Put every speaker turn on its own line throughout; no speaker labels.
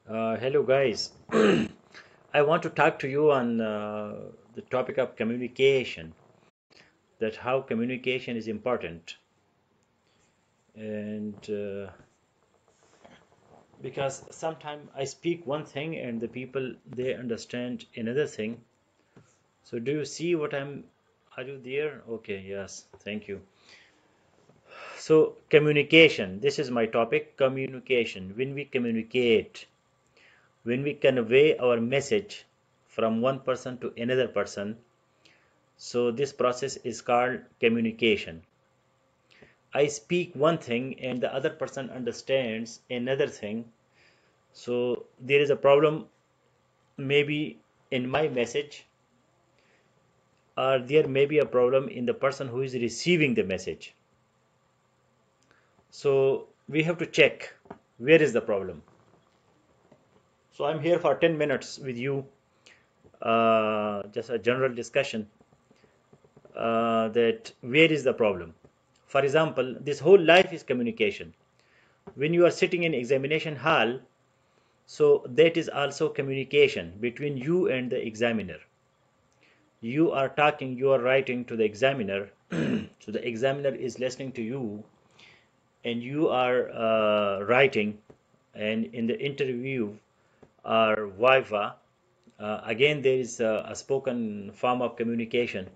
Hello, guys. I want to talk to you on the topic of communication, that how communication is important. And because sometimes I speak one thing and the people they understand another thing. So, do you see what I'm? Are you there? Okay, yes, thank you. So, communication. This is my topic communication. When we communicate, when we convey our message from one person to another person, so this process is called communication. I speak one thing and the other person understands another thing. So there is a problem maybe in my message, or there may be a problem in the person who is receiving the message. So we have to check where is the problem. So I'm here for 10 minutes with you, just a general discussion that where is the problem. For example, this whole life is communication. When you are sitting in examination hall, so that is also communication between you and the examiner. You are talking, you are writing to the examiner, so the examiner is listening to you, and you are writing, and in the interview or viva, again there is a spoken form of communication.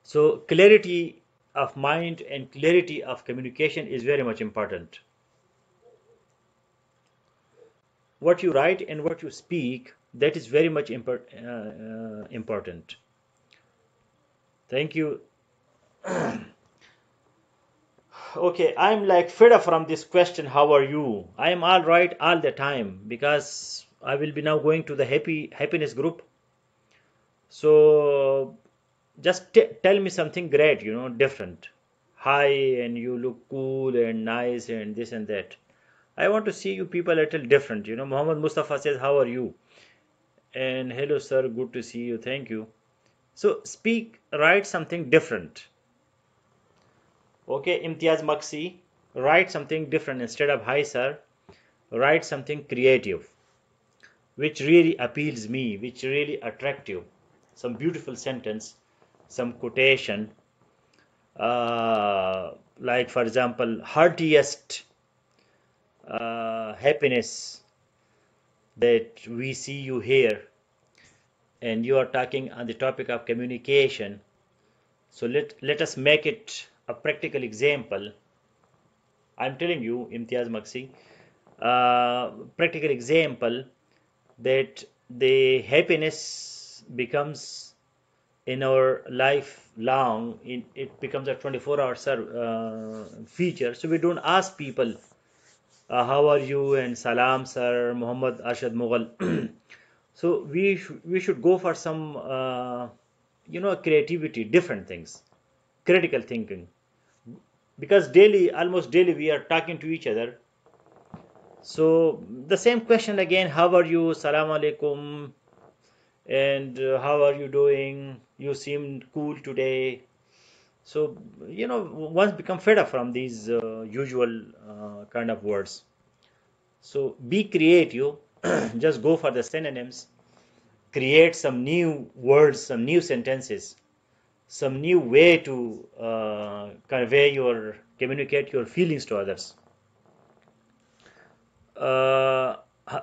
So clarity of mind and clarity of communication is very much important. What you write and what you speak, that is very much important. Thank you. Okay, I'm like fed up from this question, how are you? I am all right all the time because I will be now going to the happiness group. So just tell me something great, different. Hi, and you look cool and nice and this and that. I want to see you people a little different. Muhammad Mustafa says, how are you? And hello, sir, good to see you. Thank you. So speak, write something different. Okay, Imtiaz Maksi, write something different instead of hi, sir. Write something creative, which really appeals me, which really attractive. Some beautiful sentence, some quotation, like for example, heartiest happiness that we see you here, and you are talking on the topic of communication. So let us make it a practical example. I'm telling you, Imtiaz Maksi, practical example that the happiness becomes in our life long, it becomes a 24-hour feature. So we don't ask people, how are you and salam, sir, Muhammad Arshad Mughal. So we should go for some, creativity, different things, critical thinking, because daily, almost daily, we are talking to each other. So the same question again, how are you, salam alaikum, and how are you doing, you seem cool today. So once become fed up from these usual kind of words. So be creative. Just go for the synonyms, create some new words, some new sentences, some new way to convey your, communicate your feelings to others. uh,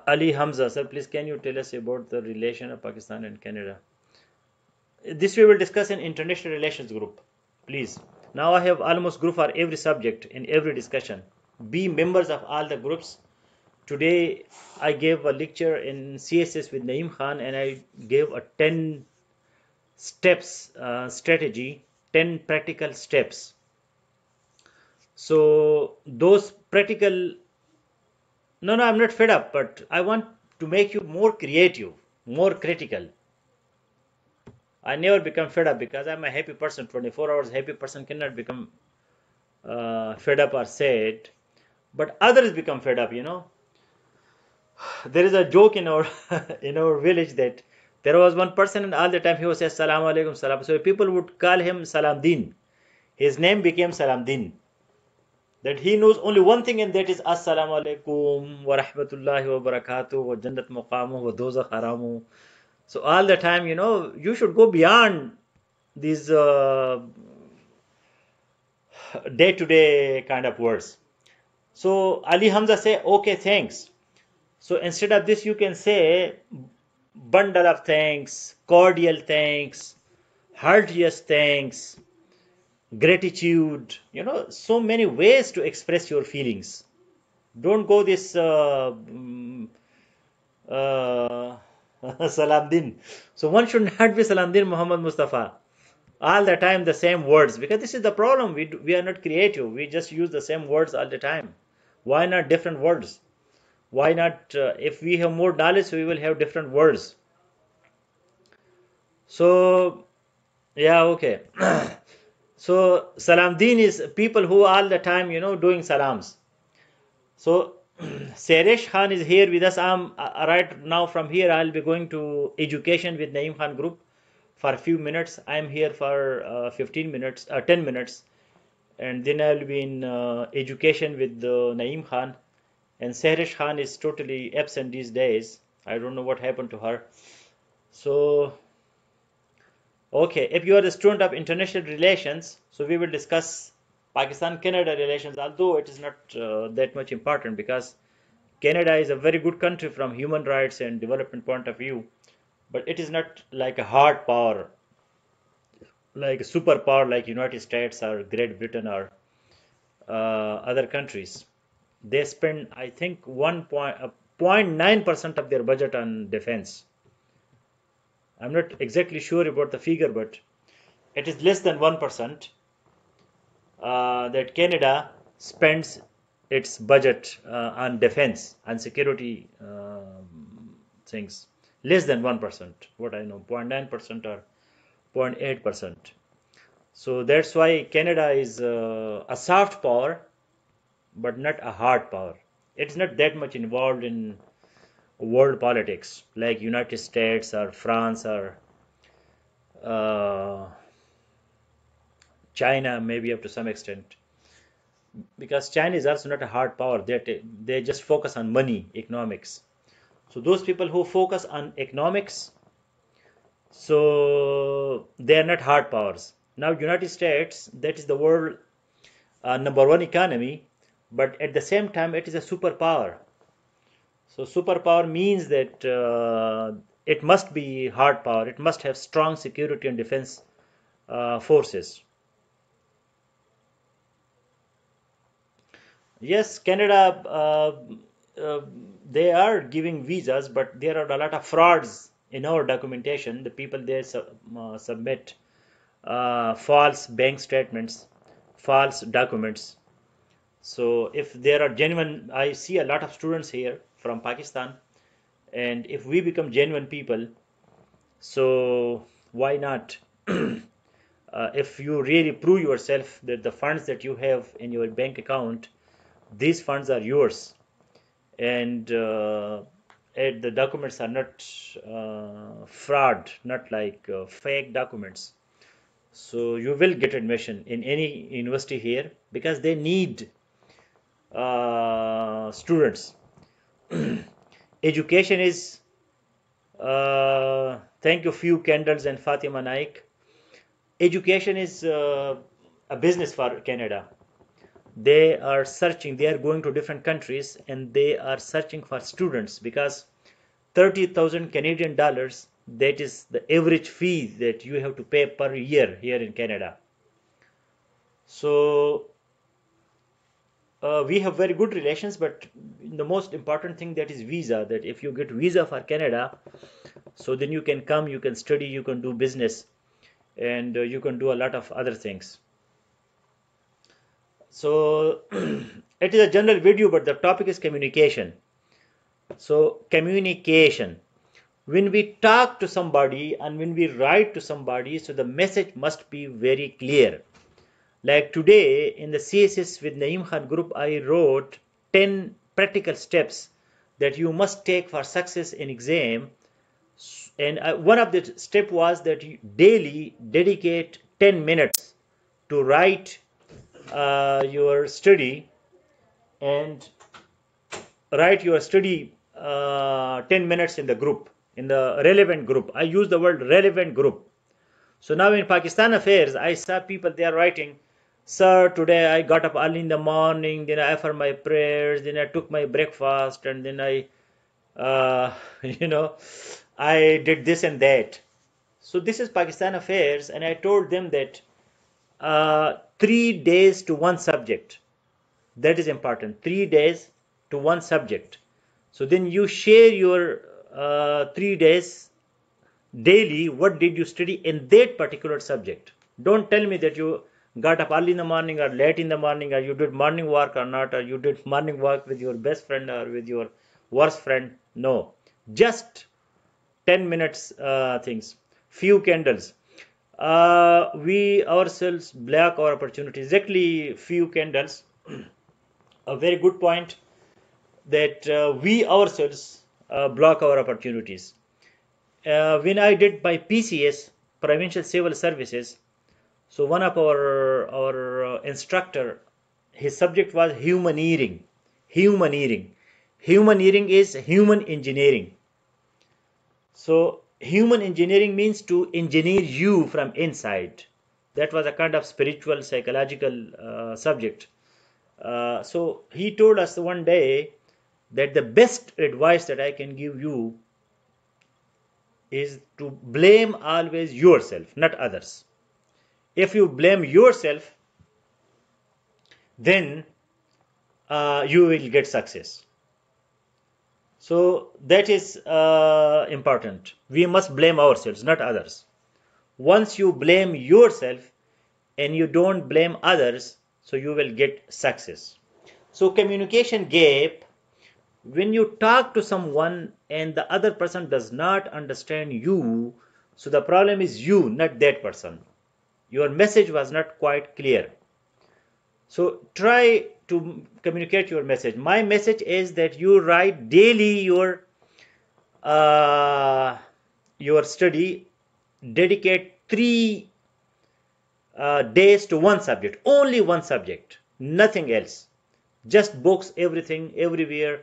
Ali Hamza, sir, please can you tell us about the relation of Pakistan and Canada? This we will discuss in international relations group, please. Now I have almost group for every subject in every discussion. Be members of all the groups. Today I gave a lecture in CSS with Naeem Khan, and I gave a 10 steps strategy, 10 practical steps. So those practical, no, I'm not fed up, but I want to make you more creative, more critical. I never become fed up because I'm a happy person. 24 hours happy person cannot become fed up or sad, but others become fed up. There is a joke in our in our village that there was one person and all the time he was saying salam alaikum salam. So people would call him Salam Din. His name became Salam Din. that he knows only one thing, and that is Assalamu alaikum wa rahmatullahi wa barakatuh wa jannat muqamu wa dozakh haramu. So all the time, you should go beyond these day-to-day kind of words. So Ali Hamza say, okay, thanks. So instead of this, you can say bundle of thanks, cordial thanks, heartiest thanks, gratitude. So many ways to express your feelings. Don't go this Salamdin. So one should not be Salamdin Muhammad Mustafa. All the time the same words, because this is the problem. We are not creative. We just use the same words all the time. Why not different words? Why not, if we have more knowledge, we will have different words. So, yeah, okay. So, Salamdin is people who all the time, doing salams. So, Seresh Khan is here with us. I'm right now from here. I'll be going to education with Naeem Khan group for a few minutes. I'm here for 15 minutes, 10 minutes. And then I'll be in education with Naeem Khan. And Seresh Khan is totally absent these days. I don't know what happened to her. So, okay, if you are a student of international relations, so we will discuss Pakistan-Canada relations, although it is not that much important, because Canada is a very good country from human rights and development point of view, but it is not like a hard power, like a superpower like United States or Great Britain or other countries. They spend, I think, 0.9% of their budget on defense. I'm not exactly sure about the figure, but it is less than 1% that Canada spends its budget on defense and security things. Less than 1%, what I know, 0.9% or 0.8%. So that's why Canada is a soft power, but not a hard power. It's not that much involved in world politics like United States or France or China, maybe up to some extent, because China is also not a hard power. They just focus on money, economics. So those people who focus on economics, so they are not hard powers. Now United States, that is the world #1 economy, but at the same time it is a superpower. So superpower means that it must be hard power. It must have strong security and defense forces. Yes, Canada, they are giving visas, but there are a lot of frauds in our documentation. The people there submit false bank statements, false documents. So if there are genuine, I see a lot of students here from Pakistan, and if we become genuine people, so why not? If you really prove yourself that the funds that you have in your bank account, these funds are yours, and the documents are not fraud, not like fake documents. So you will get admission in any university here, because they need students. Education is, thank you, few candles and Fatima Naik. Education is a business for Canada. They are searching, they are going to different countries and they are searching for students, because 30,000 Canadian dollars, that is the average fee that you have to pay per year here in Canada. So we have very good relations, but the most important thing, that is visa, that if you get visa for Canada, so then you can come, you can study, you can do business, and you can do a lot of other things. So it is a general video, but the topic is communication. So communication, when we talk to somebody and when we write to somebody, so the message must be very clear. Like today in the CSS with Naeem Khan group, I wrote 10 practical steps that you must take for success in exam. And one of the step was that you daily dedicate 10 minutes to write your study and write your study 10 minutes in the group, in the relevant group. I use the word relevant group. So now in Pakistan affairs, I saw people, they are writing, sir, today I got up early in the morning, then I offered my prayers, then I took my breakfast, and then I, you know, I did this and that. So this is Pakistan affairs, and I told them that 3 days to one subject. That is important. 3 days to one subject. So then you share your 3 days daily. What did you study in that particular subject? Don't tell me that you got up early in the morning or late in the morning, or you did morning walk or not, or you did morning walk with your best friend or with your worst friend. No, just 10 minutes things. Few candles. We ourselves block our opportunities. Exactly, few candles. A very good point that we ourselves block our opportunities. When I did my PCS, Provincial Civil Services, so one of our instructor, his subject was humaneering. Humaneering. Humaneering is human engineering. So human engineering means to engineer you from inside. That was a kind of spiritual, psychological subject. So he told us one day that the best advice that I can give you is to blame always yourself, not others. If you blame yourself, then you will get success. So that is important. We must blame ourselves, not others. Once you blame yourself and you don't blame others, so you will get success. So communication gap, when you talk to someone and the other person does not understand you, so the problem is you, not that person. Your message was not quite clear. So try to communicate your message. My message is that you write daily your study, dedicate 3 days to one subject, only one subject, nothing else. Just books, everything, everywhere,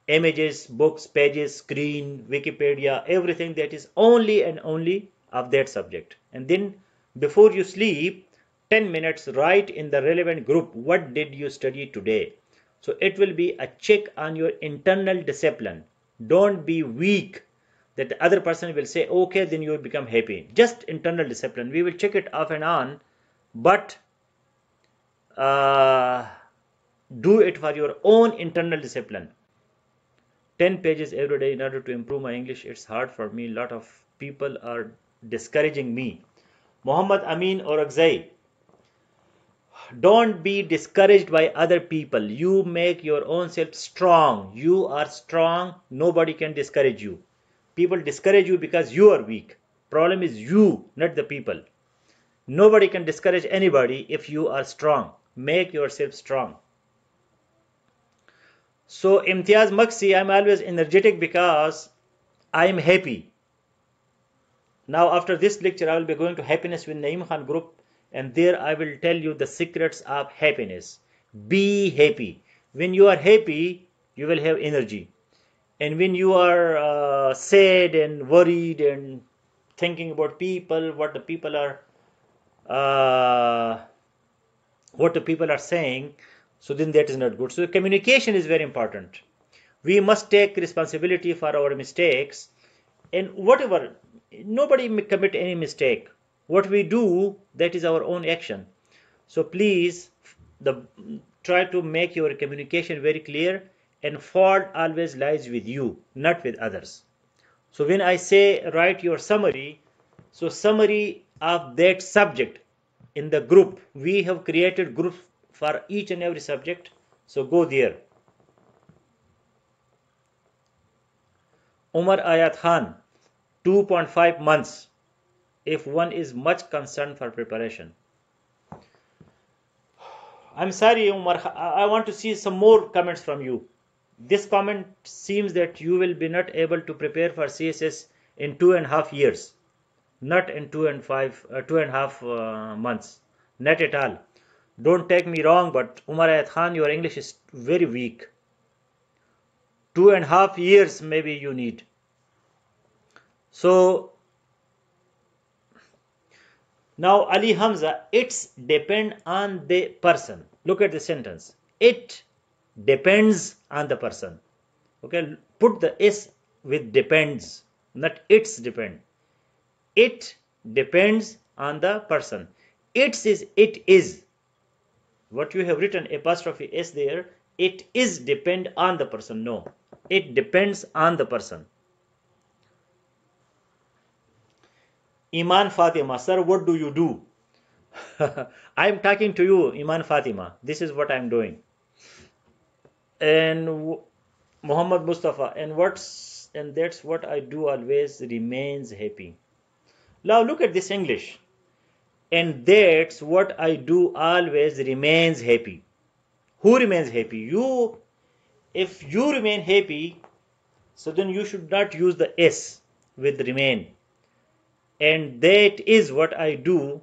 images, books, pages, screen, Wikipedia, everything that is only and only of that subject. And then before you sleep, 10 minutes write in the relevant group, what did you study today? So it will be a check on your internal discipline. Don't be weak that the other person will say, okay, then you will become happy. Just internal discipline. We will check it off and on, but do it for your own internal discipline. 10 pages every day in order to improve my English. It's hard for me. A lot of people are discouraging me. Muhammad Amin Orakzai, don't be discouraged by other people. You make your own self strong. You are strong. Nobody can discourage you. People discourage you because you are weak. Problem is you, not the people. Nobody can discourage anybody if you are strong. Make yourself strong. So Imtiaz Maksi, I'm always energetic because I am happy. Now after this lecture, I will be going to Happiness with Naeem Khan group, and there I will tell you the secrets of happiness. Be happy. When you are happy, you will have energy. And when you are sad and worried and thinking about people, what the people are saying, so then that is not good. So communication is very important. We must take responsibility for our mistakes, and whatever, nobody may commit any mistake. What we do, that is our own action. So please try to make your communication very clear, and fault always lies with you, not with others. So when I say write your summary, so summary of that subject in the group, we have created groups for each and every subject, so go there. Umar Ayat Khan, 2.5 months if one is much concerned for preparation. I'm sorry, Umar, I want to see some more comments from you. This comment seems that you will be not able to prepare for CSS in 2.5 years, not in 2.5 months, not at all. Don't take me wrong, but Umar Ayat Khan, your English is very weak. 2.5 years maybe you need. So now Ali Hamza, it's depend on the person. Look at the sentence. It depends on the person. Okay, put the S with depends, not it's depend. It depends on the person. It is. What you have written apostrophe S there, it is depend on the person. No, it depends on the person. Iman Fatima, sir, what do you do? I'm talking to you, Iman Fatima. This is what I'm doing. And Muhammad Mustafa, and that's what I do always remains happy. Now look at this English. And that's what I do always remains happy. Who remains happy? You. If you remain happy, so then you should not use the S with remain. And that is what I do.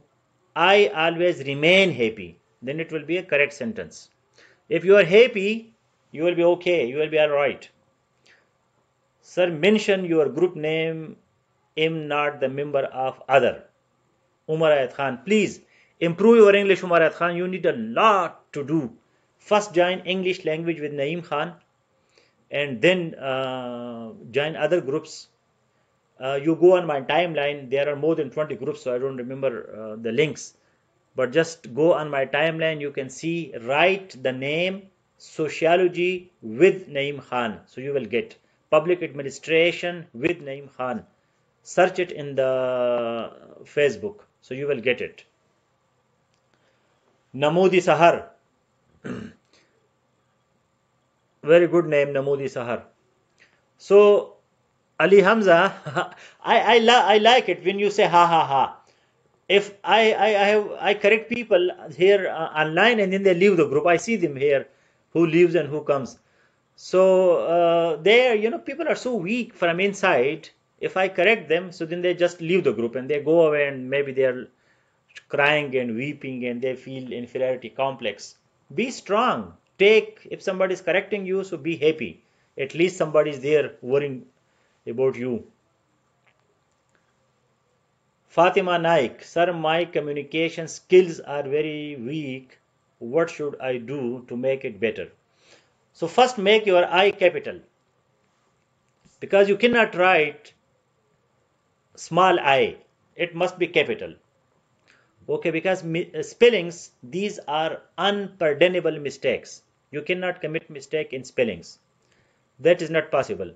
I always remain happy. Then it will be a correct sentence. If you are happy, you will be okay. You will be alright. Sir, mention your group name. Am not the member of other. Umar Ayat Khan, please improve your English, Umar Ayat Khan. You need a lot to do. First join English language with Naeem Khan, and then join other groups. You go on my timeline. There are more than 20 groups, so I don't remember the links. But just go on my timeline. You can see, write the name Sociology with Naeem Khan. So you will get Public Administration with Naeem Khan. Search it in the Facebook. So you will get it. Namudi Sahar. Very good name, Namudi Sahar. So Ali Hamza, I like it when you say ha ha ha. If I correct people here online and then they leave the group, I see them here who leaves and who comes. So there, people are so weak from inside. If I correct them, so then they just leave the group and they go away, and maybe they're crying and weeping and they feel inferiority complex. Be strong. If somebody is correcting you, so be happy. At least somebody is there worrying about you. Fatima Naik, sir, my communication skills are very weak. What should I do to make it better? So first make your I capital, because you cannot write small I. It must be capital. Okay, because spellings, these are unpardonable mistakes. You cannot commit mistake in spellings. That is not possible.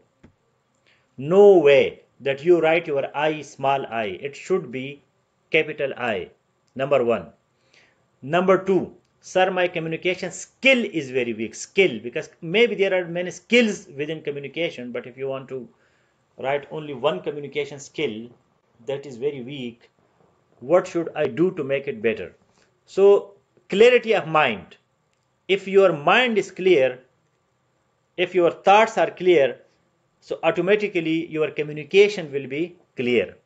No way that you write your I small I. It should be capital I. Number one. Number two, sir, my communication skill is very weak. Skill, because maybe there are many skills within communication, but if you want to write only one communication skill that is very weak, what should I do to make it better? So, clarity of mind. If your mind is clear, if your thoughts are clear, so automatically your communication will be clear.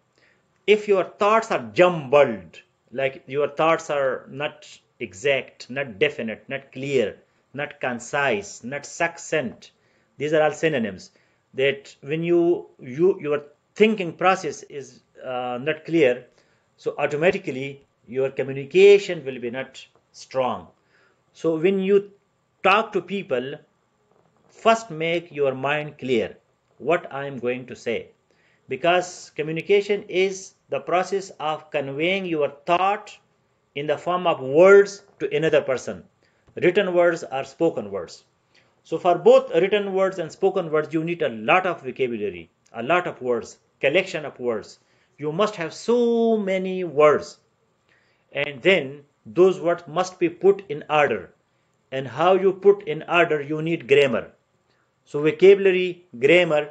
If your thoughts are jumbled, like your thoughts are not exact, not definite, not clear, not concise, not succinct, these are all synonyms. That when your thinking process is not clear, so automatically your communication will be not strong. So when you talk to people, first make your mind clear what I am going to say, because communication is the process of conveying your thought in the form of words to another person. Written words or spoken words. So for both written words and spoken words, you need a lot of vocabulary, a lot of words, collection of words. You must have so many words, and then those words must be put in order. And how you put in order, you need grammar. So vocabulary, grammar,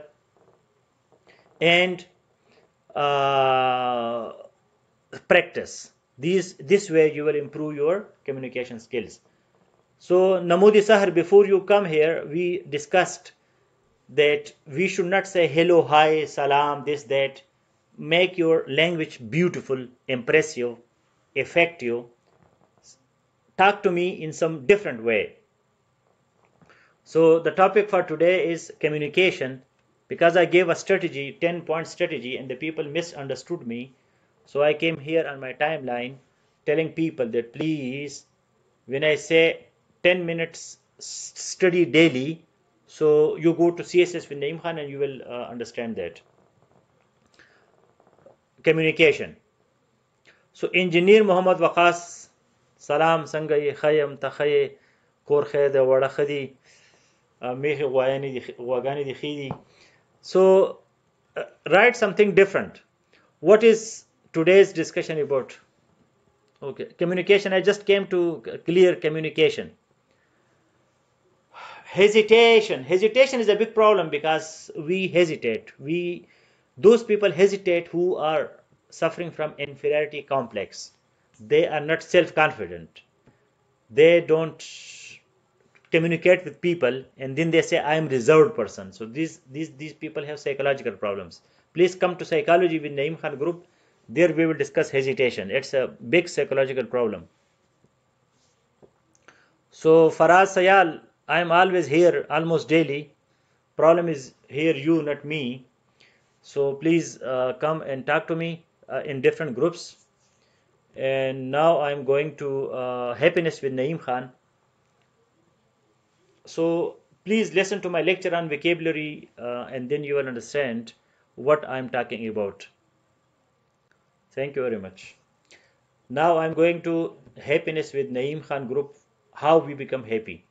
and practice. This way you will improve your communication skills. So Namudi Sahar, before you come here, we discussed that we should not say hello, hi, salam, this, that. Make your language beautiful, impressive, effective. talk to me in some different way. So the topic for today is communication, because I gave a strategy, 10-point strategy, and the people misunderstood me. So I came here on my timeline telling people that please, when I say 10 minutes study daily, so you go to CSS with Naeem Khan and you will understand that. Communication. So engineer Muhammad Waqas, salam sangai khayam takhaye kor khayda wada khadi mehe wagani di khidi. So write something different. What is today's discussion about? Okay, communication. I just came to clear communication. Hesitation is a big problem because we hesitate. Those people hesitate who are suffering from inferiority complex. They are not self-confident. They don't communicate with people, and then they say I am reserved person. So these people have psychological problems. Please come to psychology with Naeem Khan group. There we will discuss hesitation. It's a big psychological problem. So Faraz Sayal, I am always here almost daily. Problem is here you, not me. So please come and talk to me in different groups. And now I'm going to happiness with Naeem Khan. So please listen to my lecture on vocabulary and then you will understand what I'm talking about. Thank you very much. Now I'm going to happiness with Naeem Khan group, how we become happy.